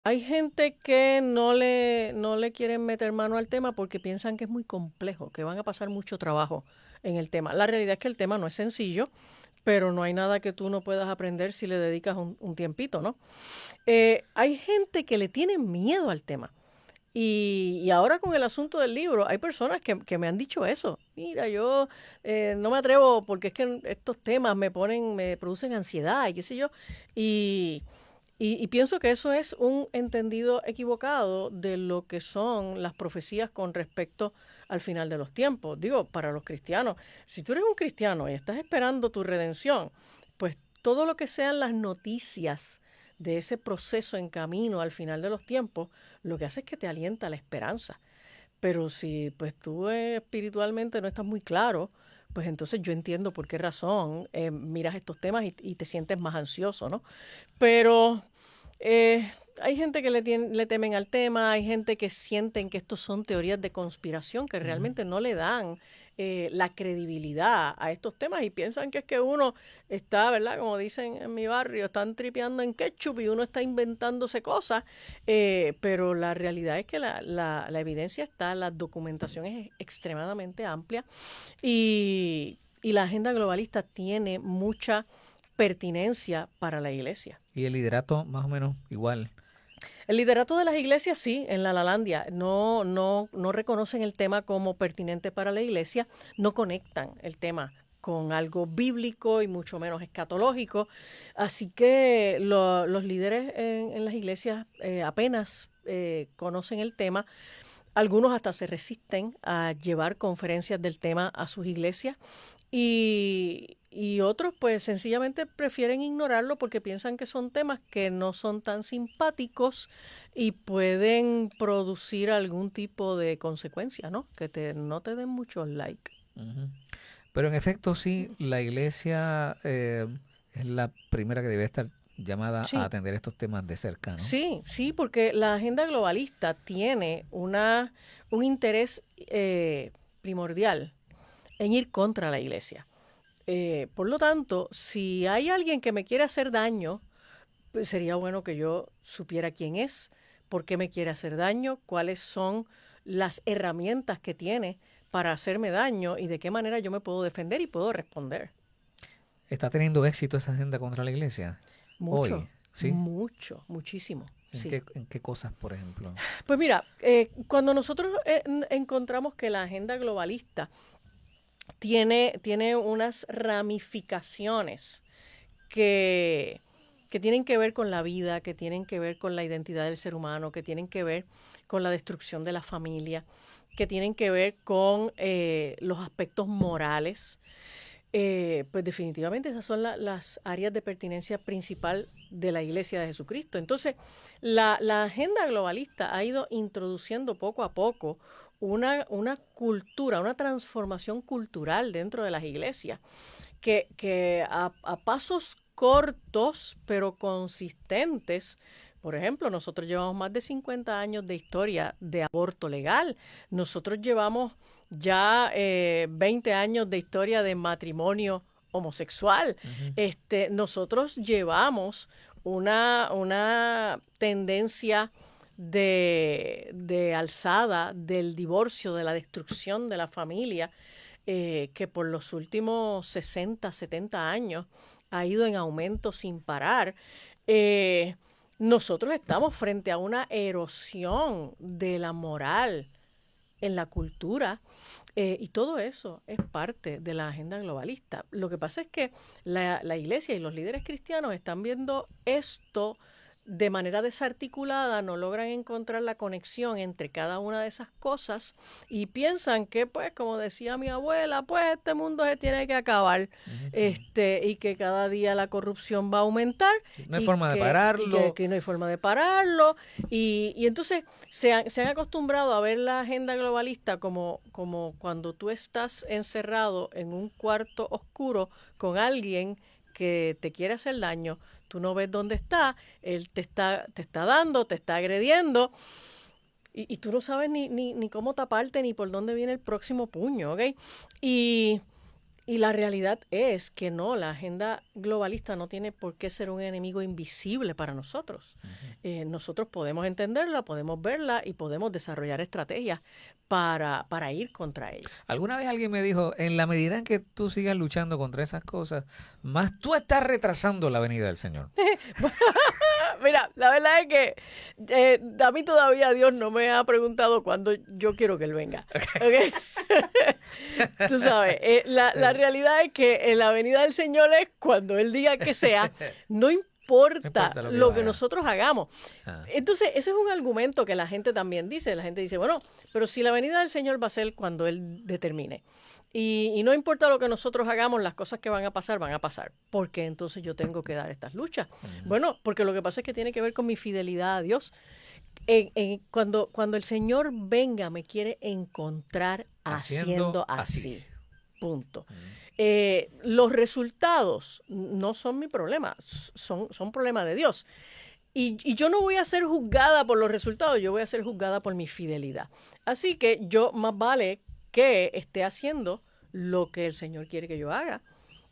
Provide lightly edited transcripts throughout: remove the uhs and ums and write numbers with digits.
Hay gente que no le quieren meter mano al tema porque piensan que es muy complejo, que van a pasar mucho trabajo en el tema. La realidad es que el tema no es sencillo, pero no hay nada que tú no puedas aprender si le dedicas un tiempito, ¿no? Hay gente que le tiene miedo al tema. Y ahora con el asunto del libro, hay personas que me han dicho eso. Mira, yo no me atrevo porque es que estos temas me producen ansiedad y qué sé yo. Y, y pienso que eso es un entendido equivocado de lo que son las profecías con respecto al final de los tiempos. Digo, para los cristianos, si tú eres un cristiano y estás esperando tu redención, pues todo lo que sean las noticias de ese proceso en camino al final de los tiempos, lo que hace es que te alienta la esperanza. Pero si pues tú espiritualmente no estás muy claro, pues entonces yo entiendo por qué razón miras estos temas y te sientes más ansioso, ¿no? Pero hay gente que le temen al tema, hay gente que sienten que estos son teorías de conspiración que Ujú. realmente no le dan la credibilidad a estos temas y piensan que es que uno está, ¿verdad? Como dicen en mi barrio, están tripeando en ketchup y uno está inventándose cosas, pero la realidad es que la evidencia está, la documentación es extremadamente amplia y la agenda globalista tiene mucha pertinencia para la iglesia. Y el liderato más o menos igual. El liderato de las iglesias sí, en la Lalandia, no reconocen el tema como pertinente para la iglesia, no conectan el tema con algo bíblico y mucho menos escatológico. Así que los líderes en las iglesias apenas conocen el tema. Algunos hasta se resisten a llevar conferencias del tema a sus iglesias y otros pues sencillamente prefieren ignorarlo porque piensan que son temas que no son tan simpáticos y pueden producir algún tipo de consecuencia, ¿no? No te den muchos likes. Ujú. Pero en efecto, sí, la iglesia es la primera que debe estar llamada a Sí, atender estos temas de cerca, ¿no? sí, sí, porque la agenda globalista tiene un interés primordial en ir contra la iglesia. Por lo tanto, si hay alguien que me quiere hacer daño, pues sería bueno que yo supiera quién es, por qué me quiere hacer daño, cuáles son las herramientas que tiene para hacerme daño y de qué manera yo me puedo defender y puedo responder. ¿Está teniendo éxito esa agenda contra la iglesia hoy? Mucho, ¿Sí? mucho, muchísimo, sí. En qué cosas, por ejemplo? Pues mira, cuando nosotros encontramos que la agenda globalista tiene unas ramificaciones que, que tienen que ver con la vida, que tienen que ver con la identidad del ser humano, que tienen que ver con la destrucción de la familia, que tienen que ver con los aspectos morales. Pues definitivamente esas son las áreas de pertinencia principal de la Iglesia de Jesucristo. Entonces, la agenda globalista ha ido introduciendo poco a poco una cultura, una transformación cultural dentro de las iglesias que a pasos cortos pero consistentes. Por ejemplo, nosotros llevamos más de 50 años de historia de aborto legal. Nosotros llevamos ya 20 años de historia de matrimonio homosexual. Ujú. Nosotros llevamos una tendencia de alzada del divorcio, de la destrucción de la familia, que por los últimos 60, 70 años ha ido en aumento sin parar. Eh, Nosotros estamos frente a una erosión de la moral en la cultura y todo eso es parte de la agenda globalista. Lo que pasa es que la iglesia y los líderes cristianos están viendo esto de manera desarticulada, no logran encontrar la conexión entre cada una de esas cosas y piensan que, pues, como decía mi abuela, pues este mundo se tiene que acabar, Ujú. y que cada día la corrupción va a aumentar No hay forma de pararlo. que no hay forma de pararlo y entonces se han acostumbrado a ver la agenda globalista como cuando tú estás encerrado en un cuarto oscuro con alguien que te quiere hacer daño, tú no ves dónde está, él te está dando, te está agrediendo, y tú no sabes ni cómo taparte ni por dónde viene el próximo puño, ¿ok? Y, Y la realidad es que no, la agenda globalista no tiene por qué ser un enemigo invisible para nosotros. Nosotros podemos entenderla, podemos verla y podemos desarrollar estrategias para ir contra ella. Alguna vez alguien me dijo, en la medida en que tú sigas luchando contra esas cosas, más tú estás retrasando la venida del Señor. Mira, la verdad es que a mí todavía Dios no me ha preguntado cuándo yo quiero que Él venga. ¿Okay? Tú sabes, la realidad es que la venida del Señor es cuando Él diga que sea, no importa lo que nosotros hagamos. Entonces, ese es un argumento que la gente también dice. La gente dice, bueno, pero si la venida del Señor va a ser cuando Él determine. Y no importa lo que nosotros hagamos, las cosas que van a pasar, porque entonces yo tengo que dar estas luchas. Bueno, porque lo que pasa es que tiene que ver con mi fidelidad a Dios. Cuando el Señor venga, me quiere encontrar haciendo así. Punto. Los resultados no son mi problema, son problema de Dios. Y yo no voy a ser juzgada por los resultados, yo voy a ser juzgada por mi fidelidad. Así que yo más vale que esté haciendo lo que el Señor quiere que yo haga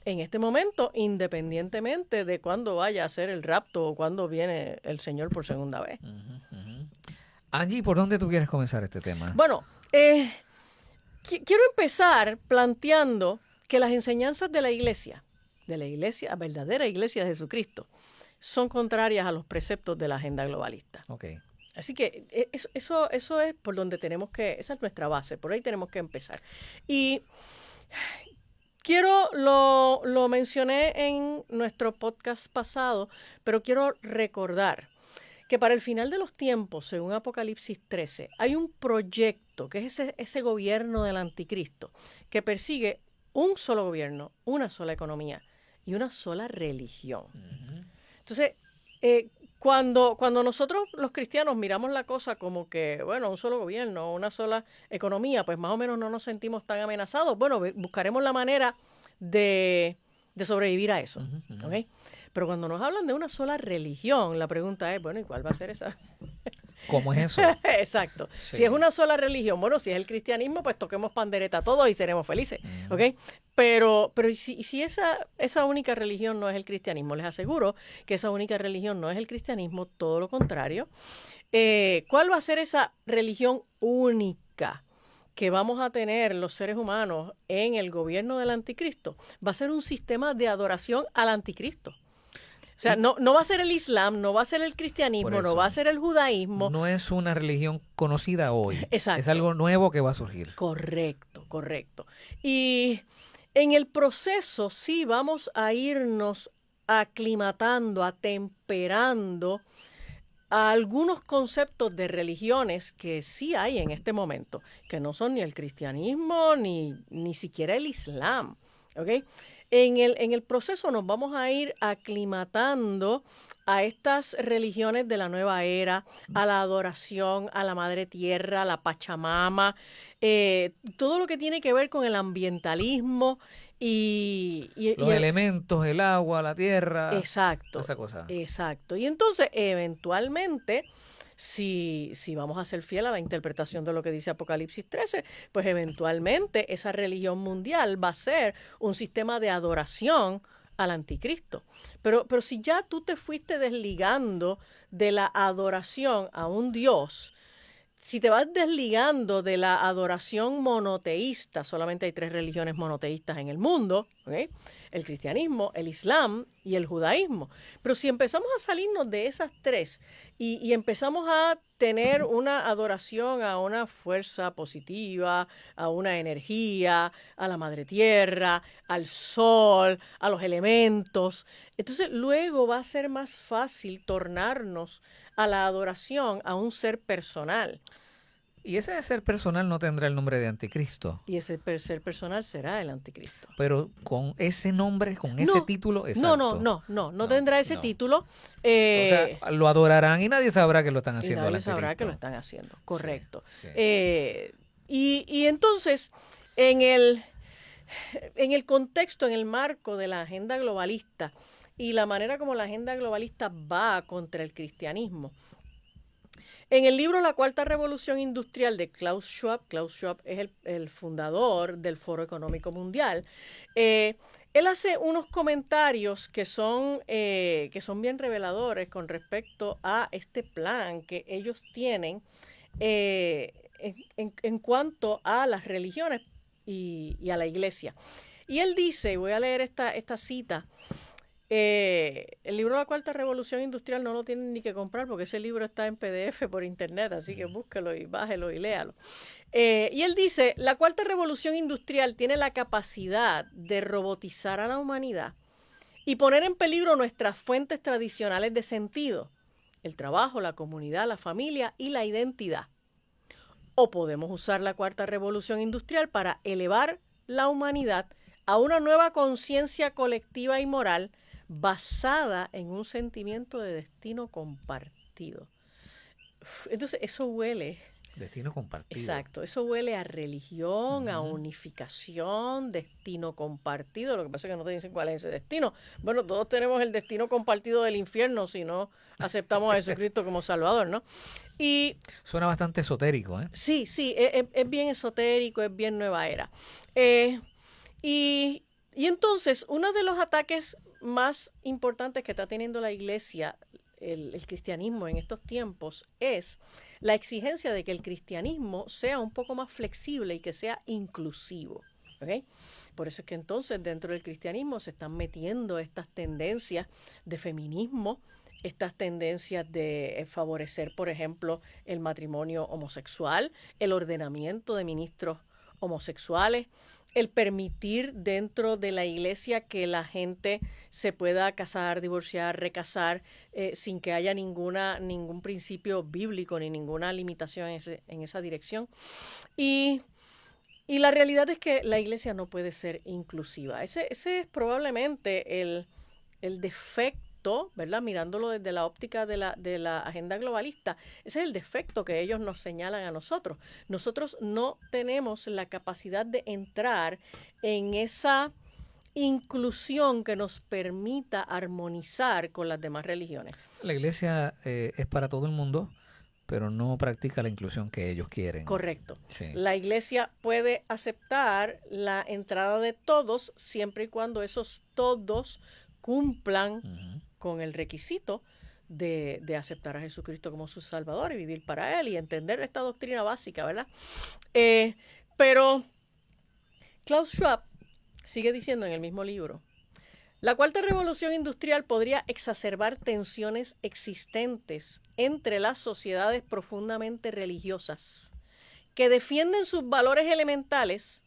en este momento, independientemente de cuándo vaya a ser el rapto o cuándo viene el Señor por segunda vez. Angie, ¿por dónde tú quieres comenzar este tema? Bueno, quiero empezar planteando que las enseñanzas de la iglesia, la verdadera iglesia de Jesucristo, son contrarias a los preceptos de la agenda globalista. Okay. Así que eso es por donde esa es nuestra base, por ahí tenemos que empezar. Y lo mencioné en nuestro podcast pasado, pero quiero recordar que para el final de los tiempos, según Apocalipsis 13, hay un proyecto que es ese gobierno del anticristo que persigue un solo gobierno, una sola economía y una sola religión. Entonces, cuando nosotros los cristianos miramos la cosa como que, bueno, un solo gobierno, una sola economía, pues más o menos no nos sentimos tan amenazados. Bueno, buscaremos la manera de sobrevivir a eso. ¿Okay? Pero cuando nos hablan de una sola religión, la pregunta es, bueno, ¿y cuál va a ser esa? ¿Cómo es eso? Exacto. Sí. Si es una sola religión, bueno, si es el cristianismo, pues toquemos pandereta todos y seremos felices. ¿Ok? Pero si esa única religión no es el cristianismo, les aseguro que esa única religión no es el cristianismo, todo lo contrario. ¿Cuál va a ser esa religión única que vamos a tener los seres humanos en el gobierno del anticristo? Va a ser un sistema de adoración al anticristo. O sea, no va a ser el Islam, no va a ser el cristianismo, no va a ser el judaísmo. No es una religión conocida hoy. Exacto. Es algo nuevo que va a surgir. Correcto. Y en el proceso sí vamos a irnos aclimatando, atemperando a algunos conceptos de religiones que sí hay en este momento, que no son ni el cristianismo ni siquiera el Islam. ¿Ok? En el proceso nos vamos a ir aclimatando a estas religiones de la nueva era, a la adoración, a la madre tierra, a la Pachamama, todo lo que tiene que ver con el ambientalismo y los elementos, el agua, la tierra. Exacto. Esa cosa. Exacto. Y entonces, eventualmente, si vamos a ser fiel a la interpretación de lo que dice Apocalipsis 13, pues eventualmente esa religión mundial va a ser un sistema de adoración al anticristo. Pero si ya tú te fuiste desligando de la adoración a un Dios, si te vas desligando de la adoración monoteísta, solamente hay 3 religiones monoteístas en el mundo, ¿okay? El cristianismo, el islam y el judaísmo. Pero si empezamos a salirnos de esas 3 y empezamos a tener una adoración a una fuerza positiva, a una energía, a la madre tierra, al sol, a los elementos, entonces luego va a ser más fácil tornarnos a la adoración a un ser personal. Y ese ser personal no tendrá el nombre de anticristo. Y ese ser personal será el anticristo. Pero con ese nombre, con ese título, exacto. No tendrá ese título. O sea, lo adorarán y nadie sabrá que lo están haciendo. Y nadie sabrá que lo están haciendo, correcto. Sí. Y entonces, en el contexto, en el marco de la agenda globalista y la manera como la agenda globalista va contra el cristianismo, En el libro La Cuarta Revolución Industrial de Klaus Schwab es el fundador del Foro Económico Mundial, él hace unos comentarios que son bien reveladores con respecto a este plan que ellos tienen en cuanto a las religiones y a la iglesia. Y él dice, voy a leer esta cita, el libro La Cuarta Revolución Industrial no lo tienen ni que comprar porque ese libro está en PDF por internet, así que búsquelo y bájelo y léalo. Y él dice, la Cuarta Revolución Industrial tiene la capacidad de robotizar a la humanidad y poner en peligro nuestras fuentes tradicionales de sentido, el trabajo, la comunidad, la familia y la identidad. O podemos usar la Cuarta Revolución Industrial para elevar la humanidad a una nueva conciencia colectiva y moral basada en un sentimiento de destino compartido. Entonces, eso huele... Destino compartido. Exacto, eso huele a religión, a unificación, destino compartido. Lo que pasa es que no te dicen cuál es ese destino. Bueno, todos tenemos el destino compartido del infierno si no aceptamos a Jesucristo como Salvador, ¿no? Y suena bastante esotérico, ¿eh? Sí, es bien esotérico, es bien nueva era. Y entonces, uno de los ataques más importantes que está teniendo la iglesia, el cristianismo en estos tiempos, es la exigencia de que el cristianismo sea un poco más flexible y que sea inclusivo. ¿Okay? Por eso es que entonces dentro del cristianismo se están metiendo estas tendencias de feminismo, estas tendencias de favorecer, por ejemplo, el matrimonio homosexual, el ordenamiento de ministros homosexuales, el permitir dentro de la iglesia que la gente se pueda casar, divorciar, recasar, sin que haya ningún principio bíblico ni ninguna limitación en esa dirección. Y la realidad es que la iglesia no puede ser inclusiva. Ese es probablemente el defecto, ¿verdad? Mirándolo desde la óptica de la agenda globalista, ese es el defecto que ellos nos señalan a nosotros. Nosotros no tenemos la capacidad de entrar en esa inclusión que nos permita armonizar con las demás religiones. La iglesia es para todo el mundo, pero no practica la inclusión que ellos quieren. Correcto. Sí. La iglesia puede aceptar la entrada de todos siempre y cuando esos todos cumplan con el requisito de aceptar a Jesucristo como su Salvador y vivir para Él y entender esta doctrina básica, ¿verdad? Pero Klaus Schwab sigue diciendo en el mismo libro, la Cuarta Revolución Industrial podría exacerbar tensiones existentes entre las sociedades profundamente religiosas que defienden sus valores elementales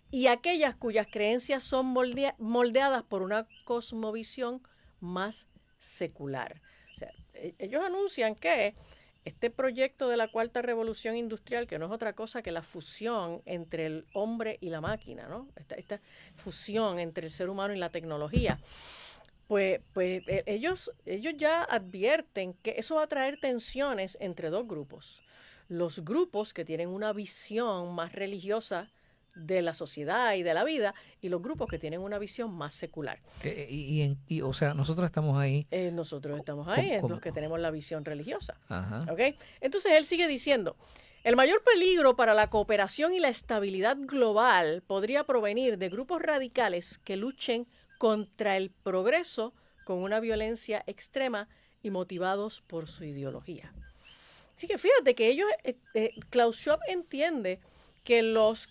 y aquellas cuyas creencias son moldeadas por una cosmovisión más secular. O sea, ellos anuncian que este proyecto de la Cuarta Revolución Industrial, que no es otra cosa que la fusión entre el hombre y la máquina, ¿no? Esta fusión entre el ser humano y la tecnología, pues ellos ya advierten que eso va a traer tensiones entre dos grupos. Los grupos que tienen una visión más religiosa de la sociedad y de la vida, y los grupos que tienen una visión más secular. O sea, nosotros estamos ahí. Nosotros estamos ahí, los que tenemos la visión religiosa. Ajá. ¿Okay? Entonces él sigue diciendo, el mayor peligro para la cooperación y la estabilidad global podría provenir de grupos radicales que luchen contra el progreso con una violencia extrema y motivados por su ideología. Así que fíjate que ellos, Klaus Schwab entiende que los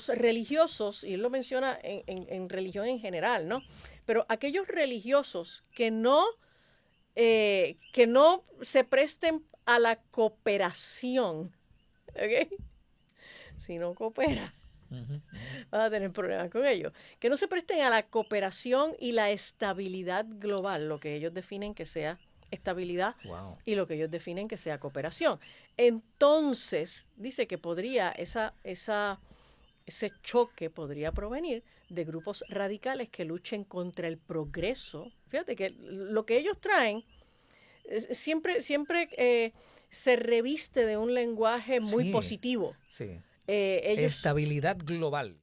religiosos, y él lo menciona en religión en general, ¿no? Pero aquellos religiosos que no se presten a la cooperación, ¿ok? Si no coopera, vas a tener problemas con ellos. Que no se presten a la cooperación y la estabilidad global, lo que ellos definen que sea estabilidad y lo que ellos definen que sea cooperación. Entonces, dice que podría ese choque podría provenir de grupos radicales que luchen contra el progreso. Fíjate que lo que ellos traen siempre se reviste de un lenguaje muy positivo. Sí. Estabilidad global.